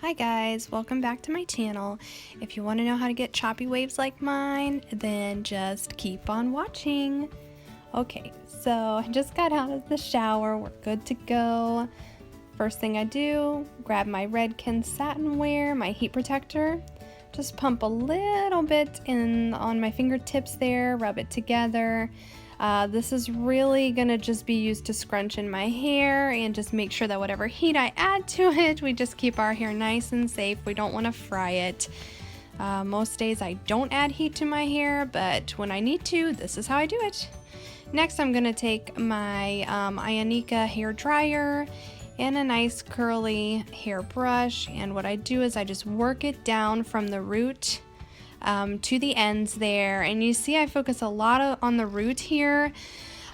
Hi guys, welcome back to my channel. If you want to know how to get choppy waves like mine, then just keep on watching. Okay, so I just got out of the shower, we're good to go. First thing I do, grab my Redkin Satinwear, my heat protector. Just pump a little bit in on my fingertips there, rub it together. This is really gonna just be used to scrunch in my hair and just make sure that whatever heat I add to it, we just keep our hair nice and safe. We don't want to fry it. Most days I don't add heat to my hair, but when I need to, this is how I do it. Next, I'm gonna take my Ioniqa hair dryer and a nice curly hair brush, and what I do is I just work it down from the root to the ends there, and you see I focus a lot on the root here.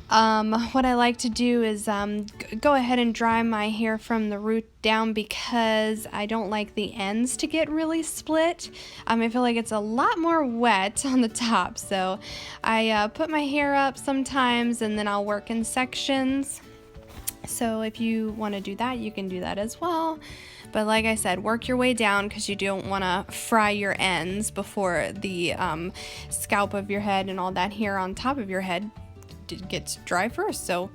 What I like to do is go ahead and dry my hair from the root down because I don't like the ends to get really split. I feel like it's a lot more wet on the top, so I put my hair up sometimes and then I'll work in sections. So if you want to do that, you can do that as well. But like I said, work your way down because you don't want to fry your ends before the scalp of your head and all that hair on top of your head gets dry first. So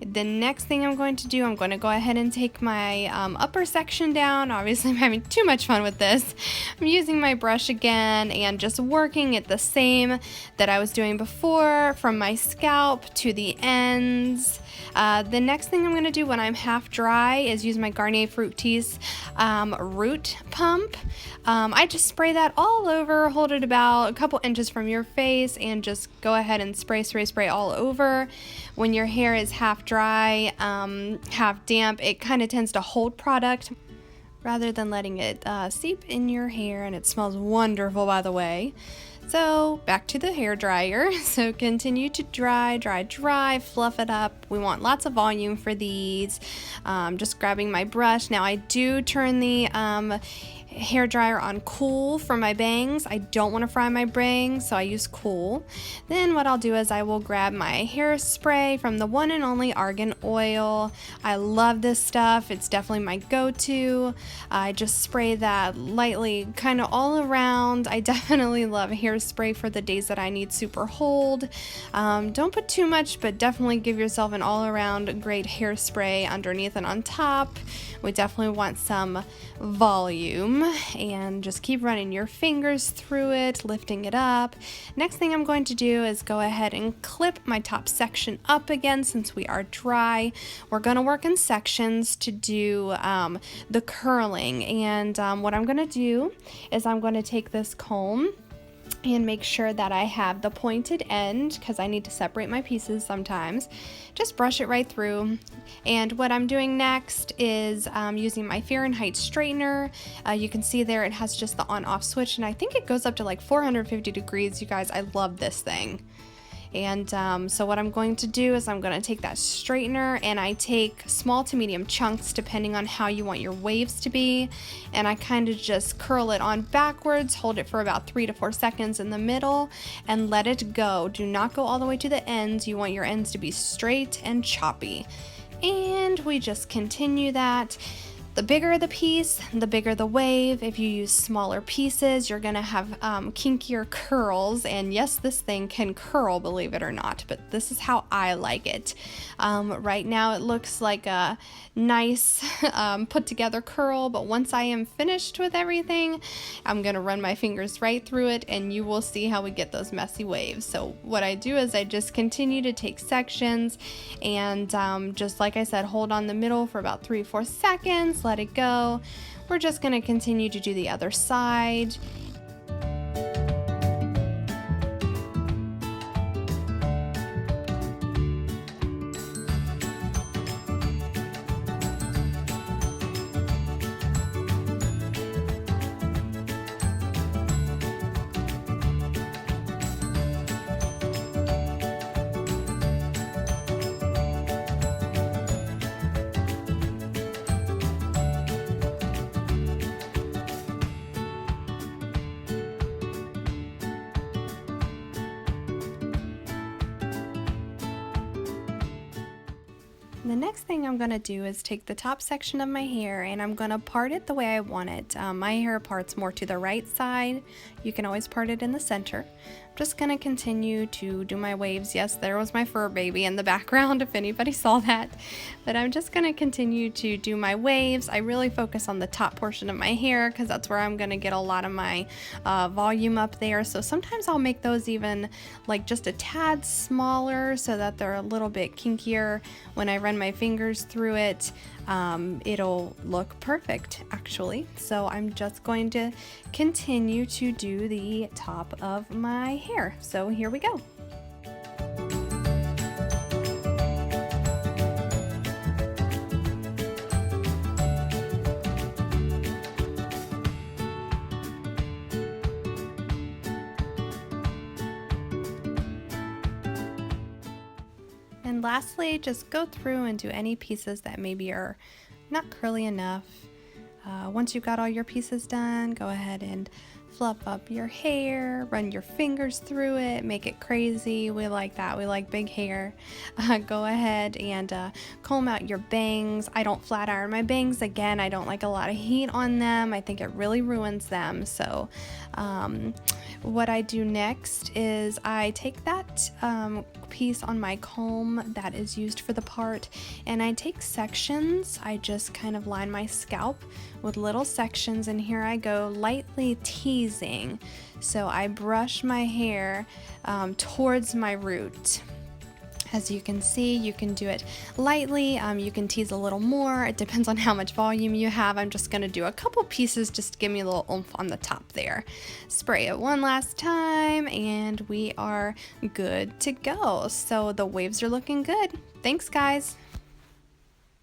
the next thing I'm going to do, I'm going to go ahead and take my upper section down. Obviously, I'm having too much fun with this. I'm using my brush again and just working it the same that I was doing before from my scalp to the ends. The next thing I'm going to do when I'm half dry is use my Garnier Fructis root pump. I just spray that all over, hold it about a couple inches from your face, and just go ahead and spray all over. When your hair is half dry, half damp, it kind of tends to hold product rather than letting it seep in your hair, and it smells wonderful, by the way. So back to the hair dryer. So continue to dry, fluff it up. We want lots of volume for these. Just grabbing my brush. Now I do turn the hair dryer on cool for my bangs. I don't want to fry my bangs, so I use cool. Then what I'll do is I will grab my hairspray from the one and only Argan oil. I love this stuff. It's definitely my go-to. I just spray that lightly kind of all around. I definitely love hairspray for the days that I need super hold. Don't put too much, but definitely give yourself an all-around great hairspray underneath and on top. We definitely want some volume, and just keep running your fingers through it, lifting it up. Next thing I'm going to do is go ahead and clip my top section up again since we are dry. We're going to work in sections to do the curling, and what I'm going to do is I'm going to take this comb and make sure that I have the pointed end because I need to separate my pieces sometimes. Just brush it right through. And what I'm doing next is using my Fahrenheit straightener. You can see there it has just the on-off switch, and I think it goes up to like 450 degrees. You guys, I love this thing. And so what I'm going to do is I'm going to take that straightener, and I take small to medium chunks depending on how you want your waves to be, and I kind of just curl it on backwards, hold it for about 3 to 4 seconds in the middle, and let it go. Do not go all the way to the ends. You want your ends to be straight and choppy. And we just continue that. The bigger the piece, the bigger the wave. If you use smaller pieces, you're gonna have kinkier curls, and yes, this thing can curl, believe it or not, but this is how I like it. Right now it looks like a nice put together curl, but once I am finished with everything, I'm gonna run my fingers right through it and you will see how we get those messy waves. So what I do is I just continue to take sections and just like I said, hold on the middle for about 3-4 seconds, let it go. We're just going to continue to do the other side. The next thing I'm going to do is take the top section of my hair and I'm going to part it the way I want it. My hair parts more to the right side. You can always part it in the center. I'm just going to continue to do my waves. Yes, there was my fur baby in the background if anybody saw that. But I'm just going to continue to do my waves. I really focus on the top portion of my hair because that's where I'm going to get a lot of my volume up there. So sometimes I'll make those even like just a tad smaller so that they're a little bit kinkier. When I run my fingers through it, it'll look perfect actually. So I'm just going to continue to do the top of my hair. So here we go. And lastly, just go through and do any pieces that maybe are not curly enough. Once you've got all your pieces done, go ahead and fluff up your hair, run your fingers through it, make it crazy. We like that. We like big hair. Go ahead and comb out your bangs. I don't flat iron my bangs. Again, I don't like a lot of heat on them. I think it really ruins them. So what I do next is I take that piece on my comb that is used for the part and I take sections. I just kind of line my scalp with little sections and here I go lightly teasing. So I brush my hair towards my root. As you can see, you can do it lightly, you can tease a little more, it depends on how much volume you have. I'm just going to do a couple pieces just to give me a little oomph on the top there. Spray it one last time and we are good to go. So the waves are looking good. Thanks guys!